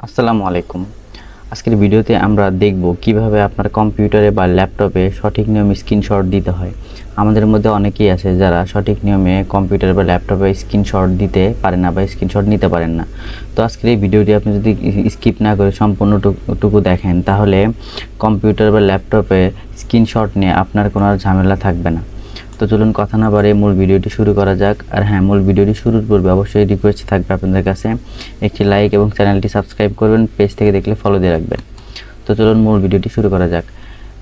আসসালামু আলাইকুম। আজকের ভিডিওতে আমরা দেখব কিভাবে আপনার কম্পিউটারে বা ল্যাপটপে সঠিক নিয়মে স্ক্রিনশট দিতে হয়। আমাদের মধ্যে অনেকেই আছে যারা সঠিক নিয়মে কম্পিউটার বা ল্যাপটপে স্ক্রিনশট দিতে পারে না বা স্ক্রিনশট নিতে পারেন না। তো আজকের এই ভিডিওটি আপনি যদি স্কিপ না করে সম্পূর্ণ টুকু দেখেন, তাহলে কম্পিউটার বা ল্যাপটপে স্ক্রিনশট নিয়ে আপনার কোনো আর ঝামেলা থাকবে না। তো চলুন কথা না বাড়িয়ে মূল ভিডিওটি শুরু করা যাক। আর হ্যাঁ, মূল ভিডিওটি শুরুর পূর্বে অবশ্যই রিকোয়েস্ট থাকবে আপনাদের কাছে একটি লাইক এবং চ্যানেলটি সাবস্ক্রাইব করবেন, পেজ থেকে দেখলে ফলো দিয়ে রাখবেন। তো চলুন মূল ভিডিওটি শুরু করা যাক।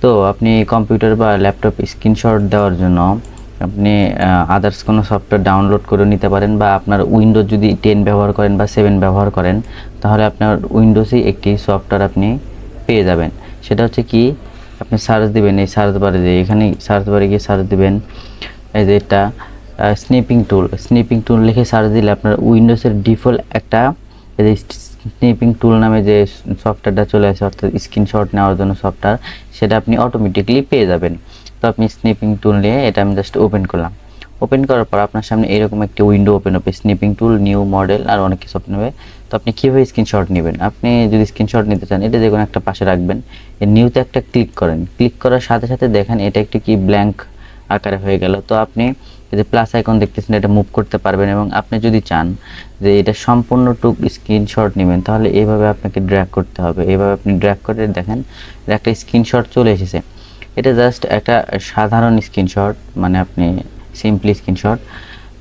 তো আপনি কম্পিউটার বা ল্যাপটপ স্ক্রিনশট দেওয়ার জন্য আপনি আদার্স কোনো সফটওয়্যার ডাউনলোড করে নিতে পারেন, বা আপনার উইন্ডোজ যদি 10 ব্যবহার করেন বা 7 ব্যবহার করেন, তাহলে আপনার উইন্ডোজেই একটি সফটওয়্যার আপনি পেয়ে যাবেন। সেটা হচ্ছে কি, আপনি সার্চ দিবেন এই সার্চ বারে, যে এখানে সার্চ বারে গিয়ে সার্চ দিবেন এই যে এটা স্নিপিং টুল লিখে সার্চ দিলে আপনার উইন্ডোজের ডিফল্ট একটা এই যে স্নিপিং টুল নামে যে সফটওয়্যারটা চলে আসে, অর্থাৎ স্ক্রিনশট নেওয়ার জন্য সফটওয়্যার, সেটা আপনি অটোমেটিকলি পেয়ে যাবেন। তো আপনি স্নিপিং টুল নিয়ে এটা আমি জাস্ট ওপেন করলাম। ওপেন করার পর আপনার সামনে এরকম একটি উইন্ডো ওপেন হবে, স্নিপিং টুল, নিউ মডেল আর অনেক কিছু ওপেন হবে। তো আপনি কীভাবে স্ক্রিনশট নেবেন, আপনি যদি স্ক্রিনশট নিতে চান এটা যে কোনো একটা পাশে রাখবেন, এই নিউতে একটা ক্লিক করেন। ক্লিক করার সাথে সাথে দেখেন এটা একটি কি ব্ল্যাঙ্ক আকারে হয়ে গেল। তো আপনি এই যে প্লাস আইকন দেখতেছেন, এটা মুভ করতে পারবেন, এবং আপনি যদি চান যে এটা সম্পূর্ণটুক স্ক্রিনশট নেবেন, তাহলে এইভাবে আপনাকে ড্র্যাগ করতে হবে। এইভাবে আপনি ড্র্যাগ করে দেখেন একটা স্ক্রিনশট চলে এসেছে। এটা জাস্ট একটা সাধারণ স্ক্রিনশট, মানে আপনি সিম্পলি স্ক্রিনশট।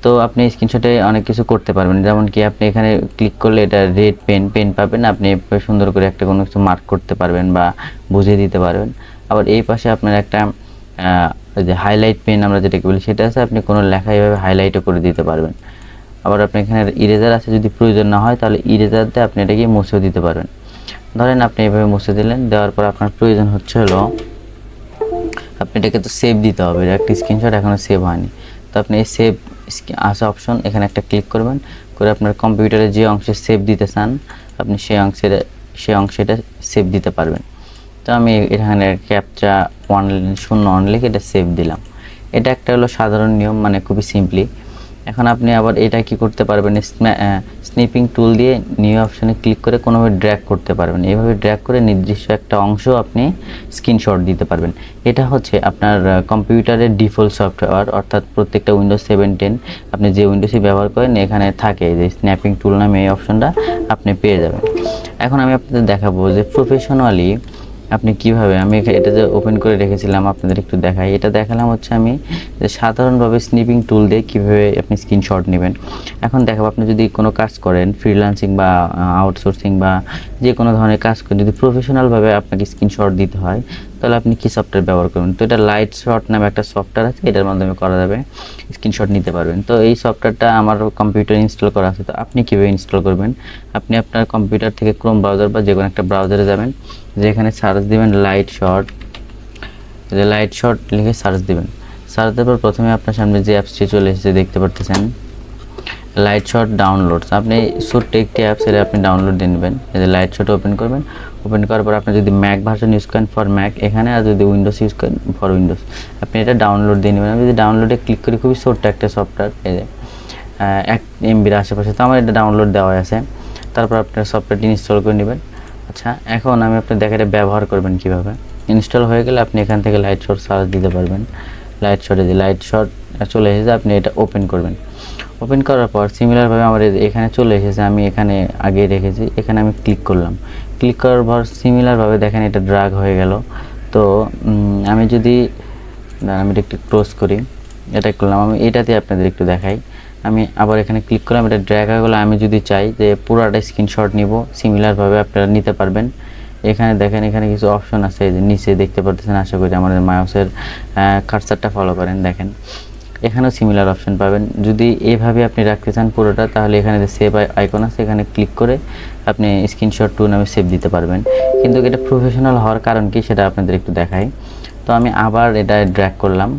তো আপনি স্ক্রিনশটে অনেক কিছু করতে পারবেন, যেমন কি আপনি এখানে ক্লিক করলে এটা রেড পেন পাবেন, আপনি সুন্দর করে একটা কোনো কিছু মার্ক করতে পারবেন বা বুঝিয়ে দিতে পারবেন। আবার এই পাশে আপনার একটা যে হাইলাইট পেন আমরা যেটাকে বলি সেটা আছে, আপনি কোনো লেখা এইভাবে হাইলাইটও করে দিতে পারবেন। আবার আপনি এখানে ইরেজার আছে, যদি প্রয়োজন না হয় তাহলে ইরেজার দিয়ে আপনি এটাকে মুছেও দিতে পারবেন। ধরেন আপনি এইভাবে মুছে দিলেন, দেওয়ার পর আপনার প্রয়োজন হচ্ছে হলো আপনি এটাকে তো সেভ দিতে হবে, একটা স্ক্রিনশট এখনও সেভ হয়নি। তো আপনি এই সেভ আসা অপশন, এখানে একটা ক্লিক করবেন, করে আপনার কম্পিউটারে যে অংশে সেভ দিতে চান আপনি সেই অংশে সেভ দিতে পারবেন। তো আমি এখানে ক্যাপচা 101 লিখে এটা সেভ দিলাম। এটা একটা হলো সাধারণ নিয়ম, মানে খুবই সিম্পলি। এখন আপনি আবার এটা কি করতে পারবেন, স্নিপিং টুল দিয়ে নিউ অপশানে ক্লিক করে কোনোভাবে ড্র্যাগ করতে পারবেন। এইভাবে ড্র্যাগ করে নির্দিষ্ট একটা অংশ আপনি স্ক্রিনশট দিতে পারবেন। এটা হচ্ছে আপনার কম্পিউটারের ডিফল্ট সফটওয়্যার, অর্থাৎ প্রত্যেকটা উইন্ডোজ 7, 10 আপনি যে উইন্ডোজই ব্যবহার করেন এখানে থাকে যে স্ন্যাপিং টুল নামে এই অপশনটা আপনি পেয়ে যাবেন। এখন আমি আপনাদের দেখাবো যে প্রফেশনালি আপনি কিভাবে, আমি এটা যে ওপেন করে রেখেছিলাম আপনাদের একটু দেখাই। এটা দেখালাম হচ্ছে আমি যে সাধারণভাবে স্নিপিং টুল দিয়ে কীভাবে আপনি স্ক্রিনশট নেবেন। এখন দেখাবো আপনি যদি কোনো কাজ করেন, ফ্রিল্যান্সিং বা আউটসোর্সিং বা যে কোনো ধরনের কাজ করেন, যদি প্রফেশনালভাবে আপনাকে স্ক্রিনশট দিতে হয় তাহলে আপনি কী সফটওয়্যার ব্যবহার করবেন। তো এটা লাইট শট নামে একটা সফটওয়্যার আছে, এটার মাধ্যমে করা যাবে, স্ক্রিনশট নিতে পারবেন। তো এই সফটওয়্যারটা আমার কম্পিউটারে ইনস্টল করা আছে। তো আপনি কীভাবে ইনস্টল করবেন, আপনি আপনার কম্পিউটার থেকে ক্রোম ব্রাউজার বা যে কোনো একটা ব্রাউজারে যাবেন, যেখানে সার্চ দিবেন লাইট শট লিখে সার্চ দিবেন। সার্চ দেওয়ার পর প্রথমে আপনার সামনে যে অ্যাপসটি চলে এসেছে দেখতে পারতেছেন, লাইট শট ডাউনলোডস। আপনি ছোট্ট একটি অ্যাপস, এটা আপনি ডাউনলোড দিয়ে নেবেন। এই যে লাইট শট ওপেন করবেন। ওপেন করার পর আপনি যদি ম্যাক ভার্সন ইউজ করেন ফর ম্যাক এখানে, আর যদি উইন্ডোজ ইউজ করেন ফর উইন্ডোজ, আপনি এটা ডাউনলোড দিয়ে নেবেন। আমি যদি ডাউনলোডে ক্লিক করি, খুবই ছোট্ট একটা সফটওয়্যার, এই যে 1 MBর আশেপাশে। তো আমার এটা ডাউনলোড দেওয়া আছে। তারপর আপনার সফটওয়্যারটি ইনস্টল করে নেবেন। আচ্ছা, এখন আমি আপনার দেখাটা ব্যবহার করবেন কীভাবে। ইনস্টল হয়ে গেলে আপনি এখান থেকে লাইট শট সার্চ দিতে পারবেন। লাইট শট চলে এসেছে, আপনি এটা ওপেন করবেন। ওপেন করার পর সিমিলারভাবে আমার এখানে চলে এসেছে, আমি এখানে আগে রেখেছি, এখানে আমি ক্লিক করলাম। ক্লিক করার পর সিমিলারভাবে দেখেন এটা ড্র্যাগ হয়ে গেল। তো আমি যদি আমি একটু ক্লোজ করি, এটা করলাম, আমি এটাতে আপনাদের একটু দেখাই। আমি আবার এখানে ক্লিক করলাম, এটা ড্র্যাগ হয়ে গেলো। আমি যদি চাই যে পুরোটা স্ক্রিনশট নিব, সিমিলারভাবে আপনারা নিতে পারবেন। এখানে দেখেন, এখানে কিছু অপশন আছে, এই যে নিচে দেখতে পাচ্ছেন, আশা করি আমাদের মাউসের কার্সারটা ফলো করেন, দেখেন এখানেও সিমিলার অপশন পাবেন। যদি এইভাবে আপনি রাখতে চান পুরোটা, তাহলে এখানে যে সেভ আইকন আছে এখানে ক্লিক করে আপনি স্ক্রিনশট টু নামে সেভ দিতে পারবেন। কিন্তু এটা প্রফেশনাল হওয়ার কারণ কি সেটা আপনাদের একটু দেখাই। তো আমি আবার এটা ড্র্যাগ করলাম,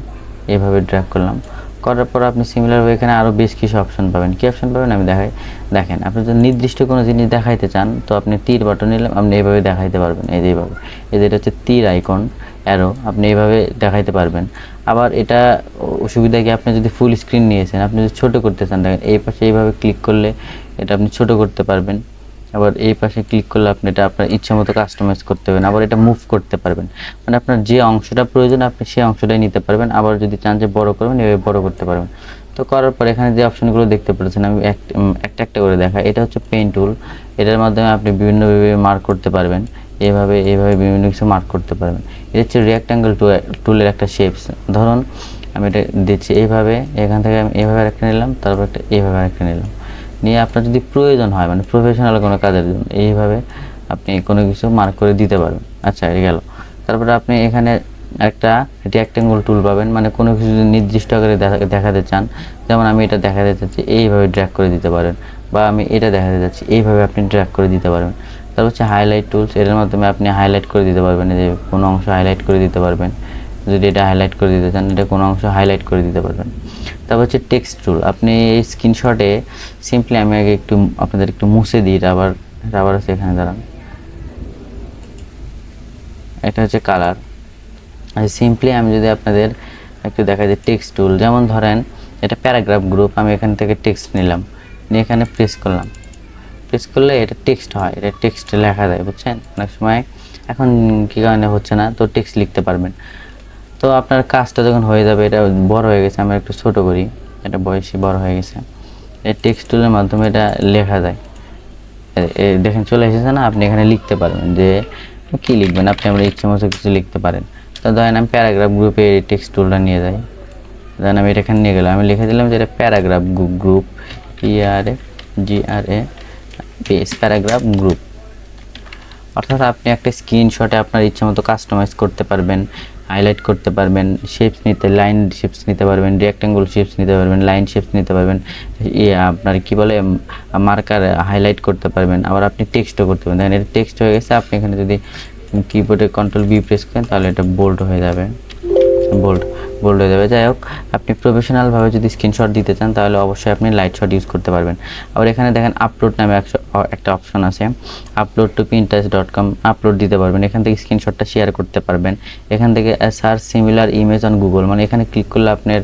এইভাবে ড্র্যাগ করলাম, করার পর আপনি সিমিলারভাবে এখানে আরও বেশ কিছু অপশন পাবেন। কী অপশন পাবেন আমি দেখাই। দেখেন, আপনি যদি নির্দিষ্ট কোনো জিনিস দেখাইতে চান, তো আপনি তীর বাটন নিলাম, আপনি এইভাবে দেখাইতে পারবেন। এই যে এইভাবে, এই যে এটা হচ্ছে তীর আইকন, অ্যারো, আপনি এইভাবে দেখাইতে পারবেন। আবার এটা সুবিধা কি, আপনি যদি ফুল স্ক্রিন নিয়েছেন, আপনি যদি ছোটো করতে চান, দেখেন এই পাশে এইভাবে ক্লিক করলে এটা আপনি ছোটো করতে পারবেন। আবার এই পাশে ক্লিক করলে আপনি এটা আপনার ইচ্ছা মতো কাস্টমাইজ করতে পারবেন, আবার এটা মুভ করতে পারবেন, মানে আপনার যে অংশটা প্রয়োজন আপনি সেই অংশটাই নিতে পারবেন। আবার যদি চান যে বড় করবেন এভাবে বড় করতে পারবেন। তো করার পর এখানে যে অপশনগুলো দেখতে পাচ্ছেন আমি একটা একটা করে দেখাই। এটা হচ্ছে পেন টুল, এটার মাধ্যমে আপনি বিভিন্নভাবে মার্ক করতে পারবেন, এইভাবে বিভিন্ন কিছু মার্ক করতে পারবেন। এটা হচ্ছে রেক্ট্যাঙ্গেল টুলের একটা শেপস। ধরুন আমি এটা দিচ্ছি এইভাবে, এখান থেকে আমি এইভাবে একটা নিলাম, তারপর একটা এইভাবে একটা নিলাম, নিয়ে আপনার যদি প্রয়োজন হয় মানে প্রফেশনাল কোনো কাজের জন্য এইভাবে আপনি কোনো কিছু মার্ক করে দিতে পারবেন। আচ্ছা এটা গেল। তারপরে আপনি এখানে একটা রেক্ট্যাঙ্গেল টুল পাবেন, মানে কোনো কিছু যদি নির্দিষ্ট আকারে দেখাতে চান, যেমন আমি এটা দেখাতে চাচ্ছি এইভাবে ড্র্যাগ করে দিতে পারেন, বা আমি এটা দেখাতে চাচ্ছি এইভাবে আপনি ড্র্যাগ করে দিতে পারবেন। তারপর হচ্ছে হাইলাইট টুলস, এর মাধ্যমে আপনি হাইলাইট করে দিতে পারবেন, যে কোনো অংশ হাইলাইট করে দিতে পারবেন। যদি এটা হাইলাইট করে দিতে চান এটা কোনো অংশ হাইলাইট করে দিতে পারবেন। তারপর হচ্ছে টেক্সট টুল, আপনি এই স্ক্রিনশটে সিম্পলি আমি আগে একটু আপনাদের একটু মুছে দিই, রাবার আছে এখানে, দাঁড়ান। এটা হচ্ছে কালার। আর সিম্পলি আমি যদি আপনাদের একটু দেখা যায় টেক্সট টুল, যেমন ধরেন এটা প্যারাগ্রাফ গ্রুপ, আমি এখান থেকে টেক্সট নিলাম, নিয়ে এখানে প্রেস করলাম, প্রেস করলে এটা টেক্সট হয়, এটা টেক্সটে লেখা যায়, বুঝছেন। অনেক সময় এখন কী কারণে হচ্ছে না, তো টেক্সট লিখতে পারবেন। তো আপনার কাজটা যখন হয়ে যাবে, এটা বড় হয়ে গেছে, আমরা একটু ছোট করি, এটা বয়সী বড় হয়ে গেছে, এই টেক্সট টুলের মাধ্যমে এটা লেখা যায়। দেখেন চলে এসেছে না, আপনি এখানে লিখতে পারবেন যে কী লিখবেন, আপনি আপনার ইচ্ছে মতো কিছু লিখতে পারেন। তো ধরেন আমি প্যারাগ্রাফ গ্রুপে এই টেক্সট টুলটা নিয়ে যাই, ধরেন আমি এটা এখানে নিয়ে গেলাম, আমি লিখে দিলাম যে এটা paragraph group, PRAGRA paragraph group. অর্থাৎ আপনি একটা স্ক্রিনশটে আপনার ইচ্ছা মতো কাস্টমাইজ করতে পারবেন, হাইলাইট করতে পারবেন, শেপস নিতে লাইন শেপস নিতে পারবেন, রেক্ট্যাঙ্গল শেপস নিতে পারবেন, লাইন শেপস নিতে পারবেন, আপনার কি বলে মার্কার হাইলাইট করতে পারবেন, আবার আপনি টেক্সটও করতে পারবেন। দেখেন এটা টেক্সট হয়ে গেছে, আপনি এখানে যদি কিবোর্ডে Ctrl+V প্রেস করেন তাহলে এটা বোল্ড হয়ে যাবে, বোল্ড হয়ে যাবে। যাই হোক, আপনি প্রফেশনালভাবে যদি স্ক্রিনশট দিতে চান তাহলে অবশ্যই আপনি লাইট শট ইউজ করতে পারবেন। আবার এখানে দেখেন আপলোড নামে একটা অপশন আছে, আপলোড টু pinterest.com আপলোড দিতে পারবেন, এখান থেকে স্ক্রিনশটটা শেয়ার করতে পারবেন। এখান থেকে search similar image on Google, মানে এখানে ক্লিক করলে আপনার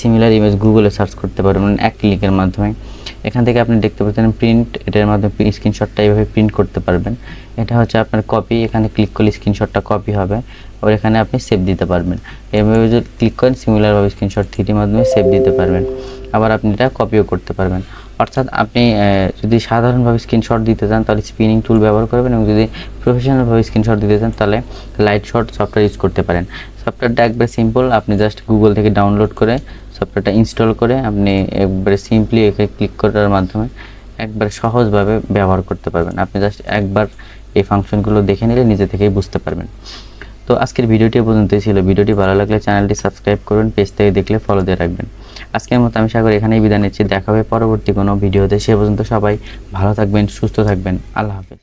সিমিলার ইমেজ গুগলে সার্চ করতে পারবেন এক ক্লিকের মাধ্যমে। এখান থেকে আপনি দেখতে পাচ্ছেন প্রিন্ট, এটার মাধ্যমে স্ক্রিনশটটা এইভাবে প্রিন্ট করতে পারবেন। এটা হচ্ছে আপনার কপি, এখানে ক্লিক করলে স্ক্রিনশটটা কপি হবে, আবার এখানে আপনি সেভ দিতে পারবেন। এভাবে যদি ক্লিক করেন সিমিলারভাবে স্ক্রিনশট 3D মাধ্যমে সেভ দিতে পারবেন, আবার আপনি এটা কপিও করতে পারবেন। অর্থাৎ আপনি যদি সাধারণভাবে স্ক্রিনশট দিতে চান তাহলে স্পিনিং টুল ব্যবহার করবেন, এবং যদি প্রফেশনালভাবে স্ক্রিনশট দিতে চান তাহলে লাইট শট সফটওয়্যার ইউজ করতে পারেন। সফটওয়্যারটা একবারে সিম্পল, আপনি জাস্ট গুগল থেকে ডাউনলোড করে সফটওয়্যারটা ইনস্টল করে আপনি একবারে সিম্পলি এখানে ক্লিক করার মাধ্যমে একবারে সহজভাবে ব্যবহার করতে পারবেন। আপনি জাস্ট একবার এই ফাংশনগুলো দেখে নিলে নিজে থেকেই বুঝতে পারবেন। তো আজকের ভিডিওটি পর্যন্তই ছিল। ভিডিওটি ভালো লাগলে চ্যানেলটি সাবস্ক্রাইব করুন, পেজ থেকে দেখলে ফলো দিয়ে রাখবেন। আজকের মতো আমি সাগর এখানেই বিদায় নিচ্ছি, দেখা হবে পরবর্তী কোনো ভিডিওতে। সে পর্যন্ত সবাই ভালো থাকবেন, সুস্থ থাকবেন। আল্লাহ হাফেজ।